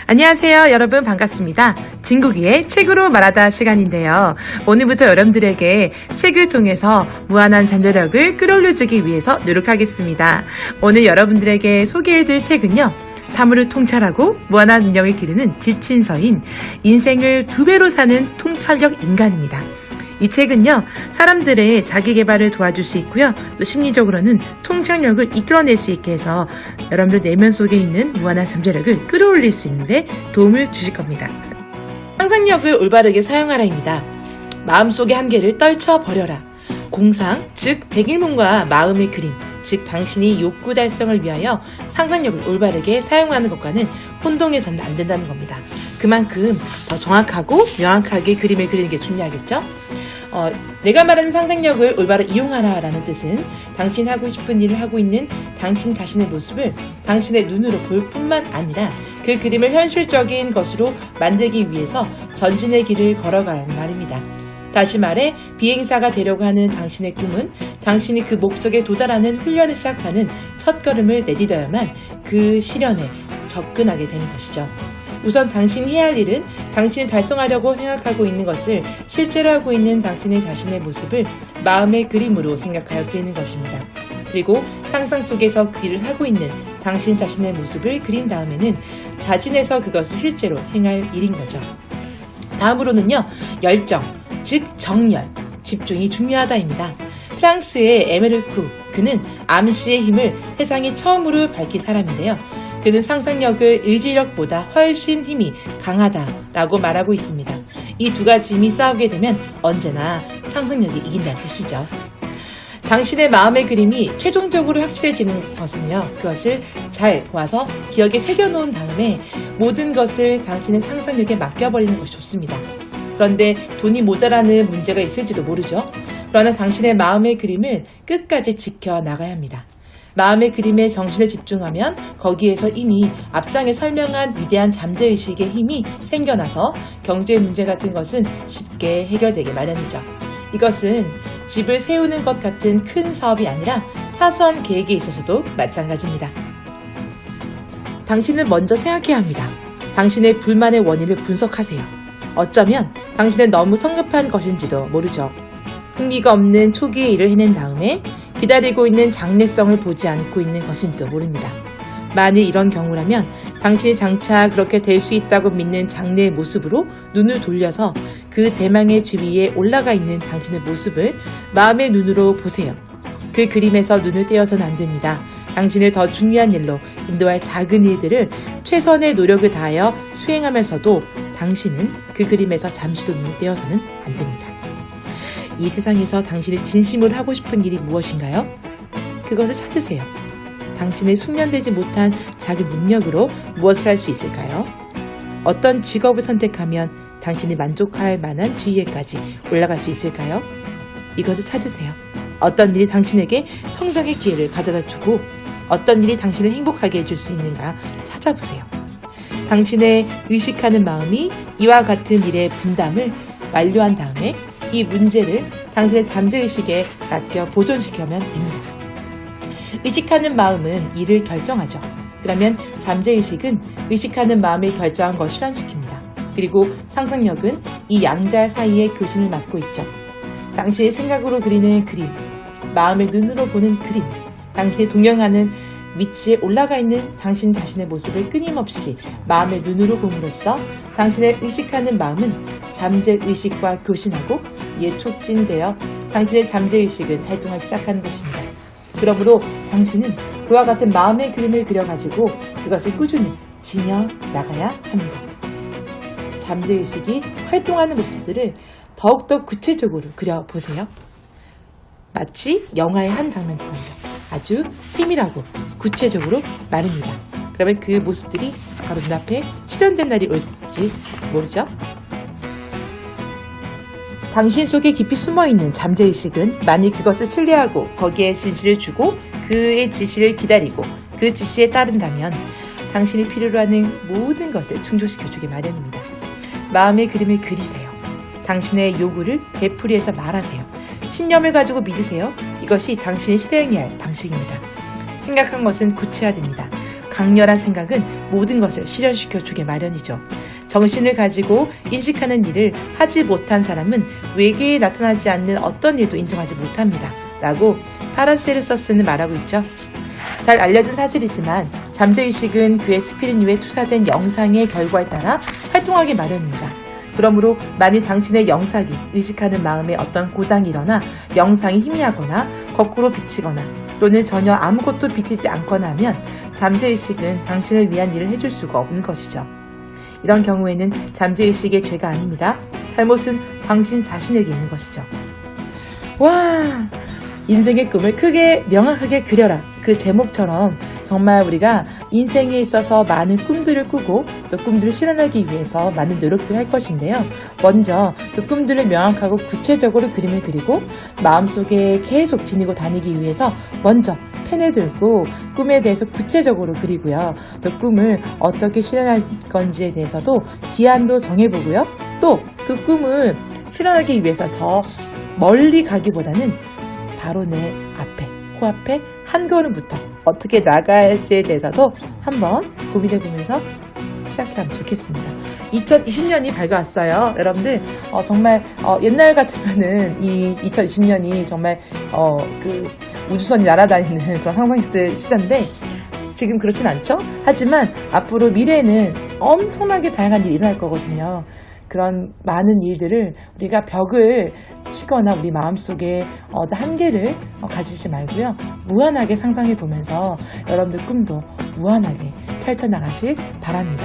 안녕하세요. 여러분 반갑습니다. 진국이의 책으로 말하다 시간인데요. 오늘부터 여러분들에게 책을 통해서 무한한 잠재력을 끌어올려주기 위해서 노력하겠습니다. 오늘 여러분들에게 소개해드릴 책은요. 사물을 통찰하고 무한한 능력을 기르는 지친서인 인생을 2배로 사는 통찰력 인간입니다. 이 책은요, 사람들의 자기개발을 도와줄 수 있고요, 또 심리적으로는 통찰력을 이끌어낼 수 있게 해서 여러분들 내면 속에 있는 무한한 잠재력을 끌어올릴 수 있는데 도움을 주실 겁니다. 상상력을 올바르게 사용하라입니다. 마음속의 한계를 떨쳐버려라. 공상, 즉 백일문과 마음의 그림, 즉 당신이 욕구 달성을 위하여 상상력을 올바르게 사용하는 것과는 혼동해서는 안 된다는 겁니다. 그만큼 더 정확하고 명확하게 그림을 그리는 게 중요하겠죠? 내가 말하는 상상력을 올바로 이용하라 라는 뜻은 당신이 하고 싶은 일을 하고 있는 당신 자신의 모습을 당신의 눈으로 볼 뿐만 아니라 그 그림을 현실적인 것으로 만들기 위해서 전진의 길을 걸어가라는 말입니다. 다시 말해 비행사가 되려고 하는 당신의 꿈은 당신이 그 목적에 도달하는 훈련을 시작하는 첫걸음을 내디뎌야만 그 실현에 접근하게 되는 것이죠. 우선 당신이 해야 할 일은 당신이 달성하려고 생각하고 있는 것을 실제로 하고 있는 당신의 자신의 모습을 마음의 그림으로 생각하여 그리는 것입니다. 그리고 상상 속에서 그 일을 하고 있는 당신 자신의 모습을 그린 다음에는 자진해서 그것을 실제로 행할 일인 거죠. 다음으로는요, 열정, 즉 정열, 집중이 중요하다입니다. 프랑스의 에메르쿠, 그는 암시의 힘을 세상이 처음으로 밝힌 사람인데요. 그는 상상력을 의지력보다 훨씬 힘이 강하다라고 말하고 있습니다. 이 두 가지 힘이 싸우게 되면 언제나 상상력이 이긴다는 뜻이죠. 당신의 마음의 그림이 최종적으로 확실해지는 것은요, 그것을 잘 보아서 기억에 새겨놓은 다음에 모든 것을 당신의 상상력에 맡겨버리는 것이 좋습니다. 그런데 돈이 모자라는 문제가 있을지도 모르죠. 그러나 당신의 마음의 그림을 끝까지 지켜나가야 합니다. 마음의 그림에 정신을 집중하면 거기에서 이미 앞장에 설명한 위대한 잠재의식의 힘이 생겨나서 경제 문제 같은 것은 쉽게 해결되게 마련이죠. 이것은 집을 세우는 것 같은 큰 사업이 아니라 사소한 계획에 있어서도 마찬가지입니다. 당신은 먼저 생각해야 합니다. 당신의 불만의 원인을 분석하세요. 어쩌면 당신은 너무 성급한 것인지도 모르죠. 흥미가 없는 초기의 일을 해낸 다음에 기다리고 있는 장래성을 보지 않고 있는 것인지도 모릅니다. 만일 이런 경우라면 당신이 장차 그렇게 될 수 있다고 믿는 장래의 모습으로 눈을 돌려서 그 대망의 지위에 올라가 있는 당신의 모습을 마음의 눈으로 보세요. 그 그림에서 눈을 떼어서는 안 됩니다. 당신을 더 중요한 일로 인도할 작은 일들을 최선의 노력을 다하여 수행하면서도 당신은 그 그림에서 잠시도 눈을 떼어서는 안 됩니다. 이 세상에서 당신이 진심으로 하고 싶은 일이 무엇인가요? 그것을 찾으세요. 당신의 숙련되지 못한 작은 능력으로 무엇을 할 수 있을까요? 어떤 직업을 선택하면 당신이 만족할 만한 지위에까지 올라갈 수 있을까요? 이것을 찾으세요. 어떤 일이 당신에게 성장의 기회를 가져다 주고 어떤 일이 당신을 행복하게 해줄 수 있는가 찾아보세요. 당신의 의식하는 마음이 이와 같은 일의 분담을 완료한 다음에 이 문제를 당신의 잠재의식에 맡겨 보존시키면 됩니다. 의식하는 마음은 일을 결정하죠. 그러면 잠재의식은 의식하는 마음이 결정한 것을 실현시킵니다. 그리고 상상력은 이 양자 사이의 교신을 맡고 있죠. 당신의 생각으로 그리는 그림, 마음의 눈으로 보는 그림, 당신이 동경하는 위치에 올라가 있는 당신 자신의 모습을 끊임없이 마음의 눈으로 봄으로써 당신의 의식하는 마음은 잠재의식과 교신하고 이에 촉진되어 당신의 잠재의식은 활동하기 시작하는 것입니다. 그러므로 당신은 그와 같은 마음의 그림을 그려가지고 그것을 꾸준히 지녀 나가야 합니다. 잠재의식이 활동하는 모습들을 더욱더 구체적으로 그려보세요. 마치 영화의 한 장면처럼요. 아주 세밀하고 구체적으로 말입니다. 그러면 그 모습들이 바로 눈앞에 실현된 날이 올지 모르죠? 당신 속에 깊이 숨어있는 잠재의식은 만일 그것을 신뢰하고 거기에 진실을 주고 그의 지시를 기다리고 그 지시에 따른다면 당신이 필요로 하는 모든 것을 충족시켜주기 마련입니다. 마음의 그림을 그리세요. 당신의 요구를 되풀이해서 말하세요. 신념을 가지고 믿으세요. 이것이 당신이 실행해야 할 방식입니다. 생각한 것은 구체화됩니다. 강렬한 생각은 모든 것을 실현시켜 주게 마련이죠. 정신을 가지고 인식하는 일을 하지 못한 사람은 외계에 나타나지 않는 어떤 일도 인정하지 못합니다. 라고 파라셀수스는 말하고 있죠. 잘 알려진 사실이지만 잠재의식은 그의 스크린 위에 투사된 영상의 결과에 따라 활동하기 마련입니다. 그러므로 만일 당신의 영상이 의식하는 마음에 어떤 고장이 일어나 영상이 희미하거나 거꾸로 비치거나 또는 전혀 아무것도 비치지 않거나 하면 잠재의식은 당신을 위한 일을 해줄 수가 없는 것이죠. 이런 경우에는 잠재의식의 죄가 아닙니다. 잘못은 당신 자신에게 있는 것이죠. 와! 인생의 꿈을 크게 명확하게 그려라. 그 제목처럼 정말 우리가 인생에 있어서 많은 꿈들을 꾸고 또 꿈들을 실현하기 위해서 많은 노력들을 할 것인데요. 먼저 그 꿈들을 명확하고 구체적으로 그림을 그리고 마음속에 계속 지니고 다니기 위해서 먼저 펜을 들고 꿈에 대해서 구체적으로 그리고요. 또 꿈을 어떻게 실현할 건지에 대해서도 기한도 정해보고요. 또 그 꿈을 실현하기 위해서 저 멀리 가기보다는 바로 내 앞에, 코앞에 한 걸음부터 어떻게 나갈지에 대해서도 한번 고민해보면서 시작하면 좋겠습니다. 2020년이 밝아왔어요. 여러분들 정말 옛날 같으면은 이 2020년이 정말 그 우주선이 날아다니는 그런 상상했을 시대인데 지금 그렇진 않죠? 하지만 앞으로 미래에는 엄청나게 다양한 일이 일어날 거거든요. 그런 많은 일들을 우리가 벽을 치거나 우리 마음속에 한계를 가지지 말고요. 무한하게 상상해 보면서 여러분들 꿈도 무한하게 펼쳐나가실 바랍니다.